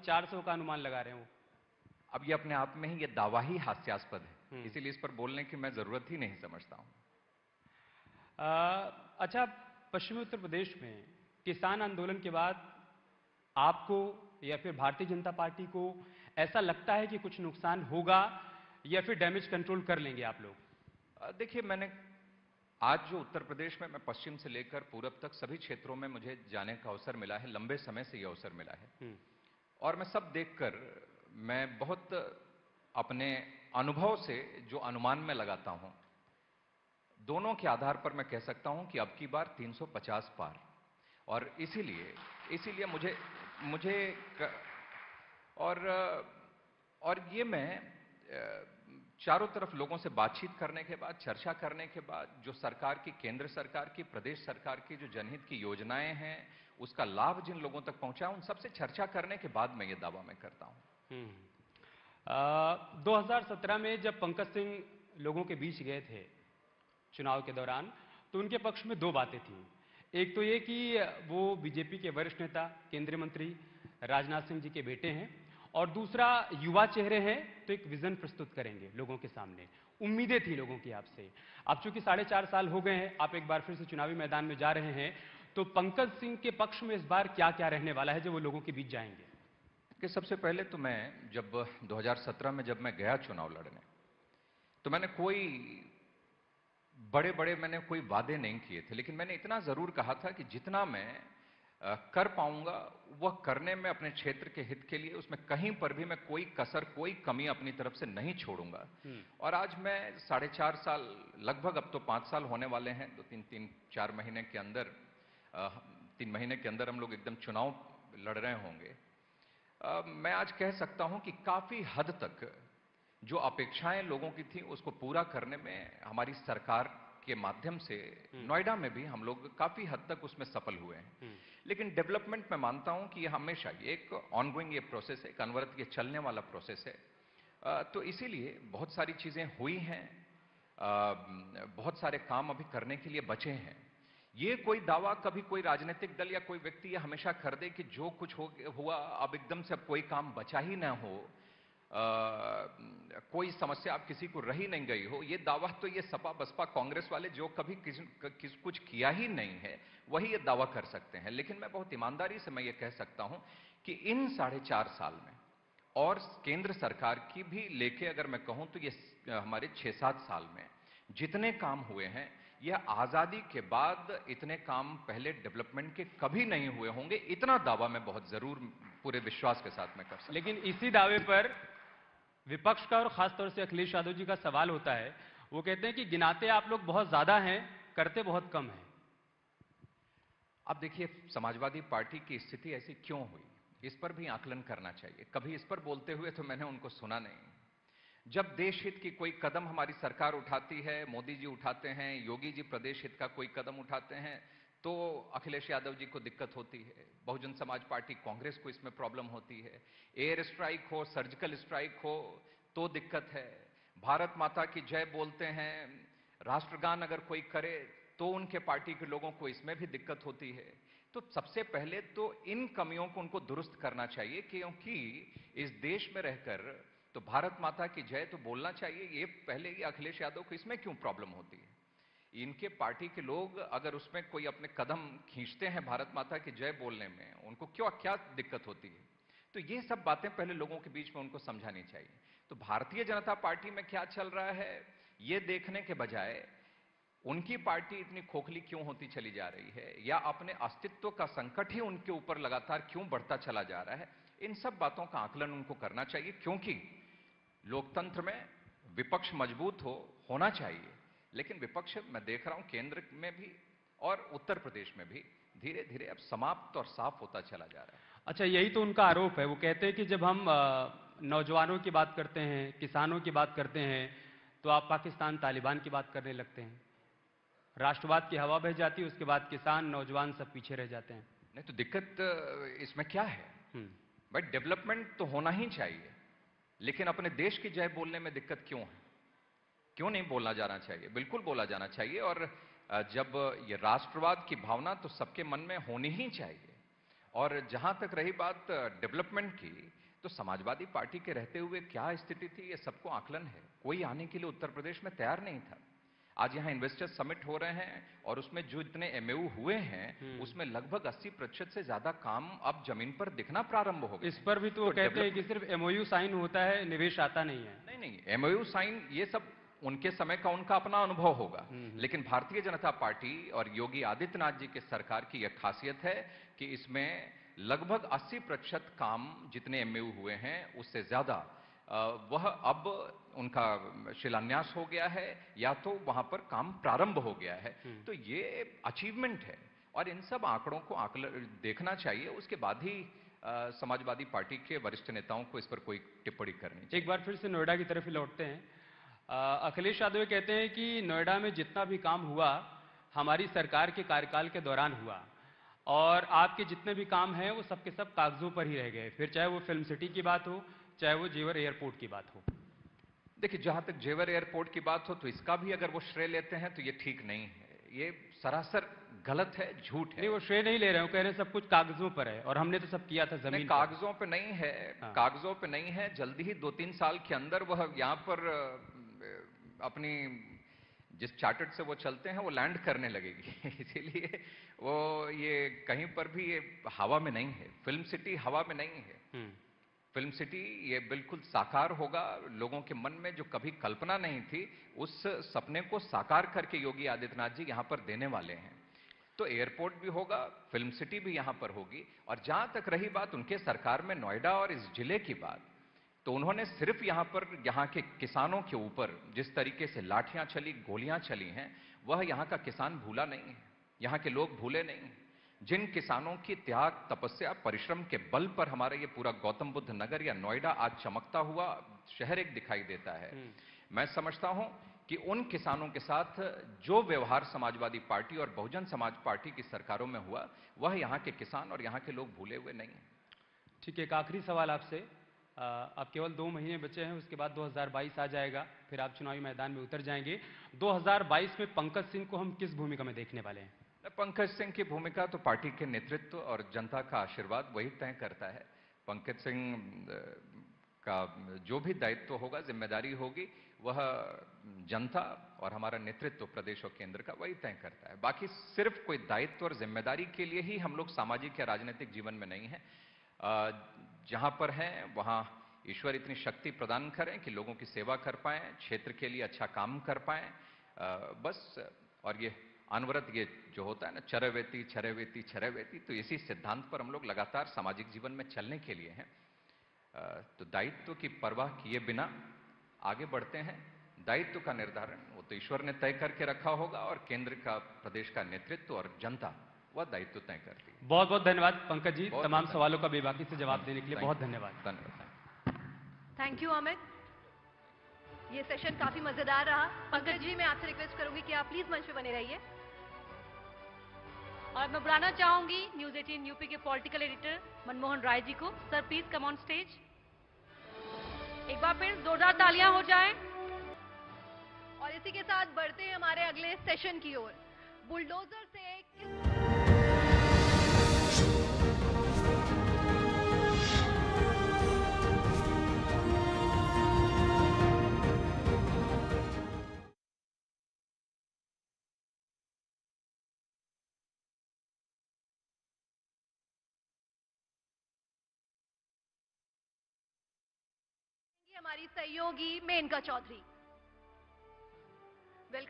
400 का अनुमान लगा रहे हो। अब ये अपने आप में ही ये दावा ही हास्यास्पद है, हम्म। इसीलिए इस पर बोलने की मैं जरूरत ही नहीं समझता हूं। अच्छा, पश्चिमी उत्तर प्रदेश में किसान आंदोलन के बाद आपको या फिर भारतीय जनता पार्टी को ऐसा लगता है कि कुछ नुकसान होगा या फिर डैमेज कंट्रोल कर लेंगे आप लोग? देखिए, मैंने आज जो उत्तर प्रदेश में मैं पश्चिम से लेकर पूरब तक सभी क्षेत्रों में मुझे जाने का अवसर मिला है, लंबे समय से यह अवसर मिला है, हम्म। और मैं सब देखकर मैं बहुत अपने अनुभव से जो अनुमान में लगाता हूं, दोनों के आधार पर मैं कह सकता हूं कि अब की बार 350 पार। और इसीलिए इसीलिए मुझे मुझे क- और और ये मैं चारों तरफ लोगों से बातचीत करने के बाद, चर्चा करने के बाद, जो सरकार की, केंद्र सरकार की, प्रदेश सरकार की जो जनहित की योजनाएं हैं, उसका लाभ जिन लोगों तक पहुंचा, उन सबसे चर्चा करने के बाद मैं ये दावा मैं करता हूं। 2017 में जब पंकज सिंह लोगों के बीच गए थे चुनाव के दौरान, तो उनके पक्ष में दो बातें थीं। एक तो ये कि वो बीजेपी के वरिष्ठ नेता, केंद्रीय मंत्री राजनाथ सिंह जी के बेटे हैं, और दूसरा युवा चेहरे हैं तो एक विजन प्रस्तुत करेंगे लोगों के सामने। उम्मीदें थी लोगों की आपसे। अब चूंकि 4.5 साल हो गए हैं, आप एक बार फिर से चुनावी मैदान में जा रहे हैं, तो पंकज सिंह के पक्ष में इस बार क्या क्या रहने वाला है जो वो लोगों के बीच जाएंगे? कि सबसे पहले तो मैं जब 2017 में जब मैं गया चुनाव लड़ने, तो मैंने कोई वादे नहीं किए थे, लेकिन मैंने इतना जरूर कहा था कि जितना मैं कर पाऊंगा वह करने में अपने क्षेत्र के हित के लिए, उसमें कहीं पर भी मैं कोई कसर, कोई कमी अपनी तरफ से नहीं छोड़ूंगा। और आज मैं 4.5 साल, लगभग अब तो 5 साल होने वाले हैं, 4 महीने के अंदर, 3 महीने के अंदर हम लोग एकदम चुनाव लड़ रहे होंगे। मैं आज कह सकता हूं कि काफी हद तक जो अपेक्षाएं लोगों की थी उसको पूरा करने में हमारी सरकार के माध्यम से नोएडा में भी हम लोग काफी हद तक उसमें सफल हुए हैं। लेकिन डेवलपमेंट मैं मानता हूं कि ये हमेशा ये एक ऑनगोइंग ये प्रोसेस है, एक अनवरत ये चलने वाला प्रोसेस है। तो इसीलिए बहुत सारी चीजें हुई हैं, बहुत सारे काम अभी करने के लिए बचे हैं। ये कोई दावा कभी कोई राजनीतिक दल या कोई व्यक्ति ये हमेशा कर दे कि जो कुछ हुआ अब एकदम से अब कोई काम बचा ही ना हो, कोई समस्या अब किसी को रही नहीं गई हो, ये दावा तो ये सपा बसपा कांग्रेस वाले जो कभी कुछ किया ही नहीं है वही ये दावा कर सकते हैं। लेकिन मैं बहुत ईमानदारी से मैं ये कह सकता हूं कि इन 4.5 साल में, और केंद्र सरकार की भी लेके अगर मैं कहूं तो ये हमारे 6-7 साल में जितने काम हुए हैं, यह आजादी के बाद इतने काम पहले डेवलपमेंट के कभी नहीं हुए होंगे, इतना दावा मैं बहुत जरूर पूरे विश्वास के साथ में कर सकता हूं। लेकिन इसी दावे पर विपक्ष का और खासतौर से अखिलेश यादव जी का सवाल होता है। वो कहते हैं कि गिनाते आप लोग बहुत ज्यादा हैं, करते बहुत कम हैं। अब देखिए, समाजवादी पार्टी की स्थिति ऐसी क्यों हुई, इस पर भी आकलन करना चाहिए। कभी इस पर बोलते हुए तो मैंने उनको सुना नहीं। जब देश हित की कोई कदम हमारी सरकार उठाती है, मोदी जी उठाते हैं, योगी जी प्रदेश हित का कोई कदम उठाते हैं, तो अखिलेश यादव जी को दिक्कत होती है, बहुजन समाज पार्टी कांग्रेस को इसमें प्रॉब्लम होती है। एयर स्ट्राइक हो, सर्जिकल स्ट्राइक हो तो दिक्कत है। भारत माता की जय बोलते हैं, राष्ट्रगान अगर कोई करे तो उनके पार्टी के लोगों को इसमें भी दिक्कत होती है। तो सबसे पहले तो इन कमियों को उनको दुरुस्त करना चाहिए, क्योंकि इस देश में रहकर तो भारत माता की जय तो बोलना चाहिए। ये पहले ही अखिलेश यादव को इसमें क्यों प्रॉब्लम होती है? इनके पार्टी के लोग अगर उसमें कोई अपने कदम खींचते हैं भारत माता की जय बोलने में, उनको क्यों क्या दिक्कत होती है? तो ये सब बातें पहले लोगों के बीच में उनको समझानी चाहिए। तो भारतीय जनता पार्टी में क्या चल रहा है ये देखने के बजाय उनकी पार्टी इतनी खोखली क्यों होती चली जा रही है, या अपने अस्तित्व का संकट ही उनके ऊपर लगातार क्यों बढ़ता चला जा रहा है, इन सब बातों का आकलन उनको करना चाहिए। क्योंकि लोकतंत्र में विपक्ष मजबूत होना चाहिए, लेकिन विपक्ष मैं देख रहा हूं केंद्र में भी और उत्तर प्रदेश में भी धीरे धीरे अब समाप्त और साफ होता चला जा रहा है। अच्छा, यही तो उनका आरोप है। वो कहते हैं कि जब हम नौजवानों की बात करते हैं, किसानों की बात करते हैं, तो आप पाकिस्तान तालिबान की बात करने लगते हैं। राष्ट्रवाद की हवा बह जाती है, उसके बाद किसान नौजवान सब पीछे रह जाते हैं। नहीं तो दिक्कत इसमें क्या है हम्म। भाई? डेवलपमेंट तो होना ही चाहिए, लेकिन अपने देश की जय बोलने में दिक्कत क्यों है? क्यों नहीं बोलना जाना चाहिए? बिल्कुल बोला जाना चाहिए। और जब ये राष्ट्रवाद की भावना तो सबके मन में होनी ही चाहिए, और जहां तक रही बात डेवलपमेंट की, तो समाजवादी पार्टी के रहते हुए क्या स्थिति थी, ये सबको आकलन है। कोई आने के लिए उत्तर प्रदेश में तैयार नहीं था। आज यहां इन्वेस्टर्स समिट हो रहे हैं और उसमें जो इतने एमओयू हुए हैं, उसमें लगभग 80% से ज्यादा काम अब जमीन पर दिखना प्रारंभ हो गए। इस पर भी तो कहते हैं कि सिर्फ एमओयू साइन होता है, निवेश आता नहीं है। नहीं नहीं, एमओयू साइन ये सब उनके समय का उनका अपना अनुभव होगा, लेकिन भारतीय जनता पार्टी और योगी आदित्यनाथ जी की सरकार की यह खासियत है कि इसमें लगभग 80% काम जितने एमओयू हुए हैं उससे ज्यादा वह अब उनका शिलान्यास हो गया है या तो वहां पर काम प्रारंभ हो गया है। तो ये अचीवमेंट है और इन सब आंकड़ों को देखना चाहिए, उसके बाद ही समाजवादी पार्टी के वरिष्ठ नेताओं को इस पर कोई टिप्पणी करनी चाहिए। एक बार फिर से नोएडा की तरफ ही लौटते हैं। अखिलेश यादव ये कहते हैं कि नोएडा में जितना भी काम हुआ हमारी सरकार के कार्यकाल के दौरान हुआ और आपके जितने भी काम हैं वो सब के सब कागजों पर ही रह गए, फिर चाहे वो फिल्म सिटी की बात हो, चाहे वो जेवर एयरपोर्ट की बात हो। देखिए, जहां तक जेवर एयरपोर्ट की बात हो तो इसका भी अगर वो श्रेय लेते हैं तो ये ठीक नहीं है, ये सरासर गलत है, झूठ है। नहीं, वो श्रेय नहीं ले रहे हो, कह रहे हैं सब कुछ कागजों पर है और हमने तो सब किया था जमीन पर। कागजों पे नहीं है। हाँ। कागजों पे नहीं है, जल्दी ही 2-3 साल के अंदर वह यहां पर अपनी जिस चार्टर्ड से वो चलते हैं वो लैंड करने लगेगी इसीलिए वो ये कहीं पर भी ये हवा में नहीं है। फिल्म सिटी हवा में नहीं है। फिल्म सिटी ये बिल्कुल साकार होगा। लोगों के मन में जो कभी कल्पना नहीं थी, उस सपने को साकार करके योगी आदित्यनाथ जी यहां पर देने वाले हैं। तो एयरपोर्ट भी होगा, फिल्म सिटी भी यहां पर होगी। और जहां तक रही बात उनके सरकार में नोएडा और इस जिले की बात, तो उन्होंने सिर्फ यहां पर यहां के किसानों के ऊपर जिस तरीके से लाठियां चली, गोलियां चली हैं, वह यहां का किसान भूला नहीं है, यहां के लोग भूले नहीं हैं। जिन किसानों की त्याग, तपस्या, परिश्रम के बल पर हमारा ये पूरा गौतम बुद्ध नगर या नोएडा आज चमकता हुआ शहर एक दिखाई देता है। मैं समझता हूं कि उन किसानों के साथ जो व्यवहार समाजवादी पार्टी और बहुजन समाज पार्टी की सरकारों में हुआ, वह यहां के किसान और यहां के लोग भूले हुए नहीं हैं। ठीक है, एक आखिरी सवाल आपसे। अब केवल 2 महीने बचे हैं, उसके बाद 2022 आ जाएगा, फिर आप चुनावी मैदान में उतर जाएंगे। 2022 में पंकज सिंह को हम किस भूमिका में देखने वाले हैं? पंकज सिंह की भूमिका तो पार्टी के नेतृत्व और जनता का आशीर्वाद वही तय करता है। पंकज सिंह का जो भी दायित्व होगा, जिम्मेदारी होगी, वह जनता और हमारा नेतृत्व प्रदेश और केंद्र का वही तय करता है। बाकी सिर्फ कोई दायित्व और जिम्मेदारी के लिए ही हम लोग सामाजिक या राजनीतिक जीवन में नहीं है। जहां पर हैं वहां ईश्वर इतनी शक्ति प्रदान करें कि लोगों की सेवा कर पाएं, क्षेत्र के लिए अच्छा काम कर पाएं, बस। और ये अनवरत ये जो होता है ना, चरवेती चरवेती चरवेती, तो इसी सिद्धांत पर हम लोग लगातार सामाजिक जीवन में चलने के लिए हैं। तो दायित्व की परवाह किए बिना आगे बढ़ते हैं। दायित्व का निर्धारण वो तो ईश्वर ने तय करके रखा होगा और केंद्र का, प्रदेश का नेतृत्व और जनता वह दायित्व तय करती है। बहुत बहुत धन्यवाद पंकज जी, तमाम सवालों का बेबाकी से जवाब देने के लिए बहुत धन्यवाद। धन्यवाद। थैंक यू अमित, ये सेशन काफी मजेदार रहा। पंकज जी, मैं आपसे रिक्वेस्ट करूंगी कि आप प्लीज मंच पे बने रहिए। और मैं बुलाना चाहूंगी न्यूज 18 यूपी के पॉलिटिकल एडिटर मनमोहन राय जी को। Sir please come on stage. एक बार फिर जोरदार तालियां हो जाएं। और इसी के साथ बढ़ते हैं हमारे अगले सेशन की ओर। बुलडोजर से हमारी सहयोगी मेनका चौधरी।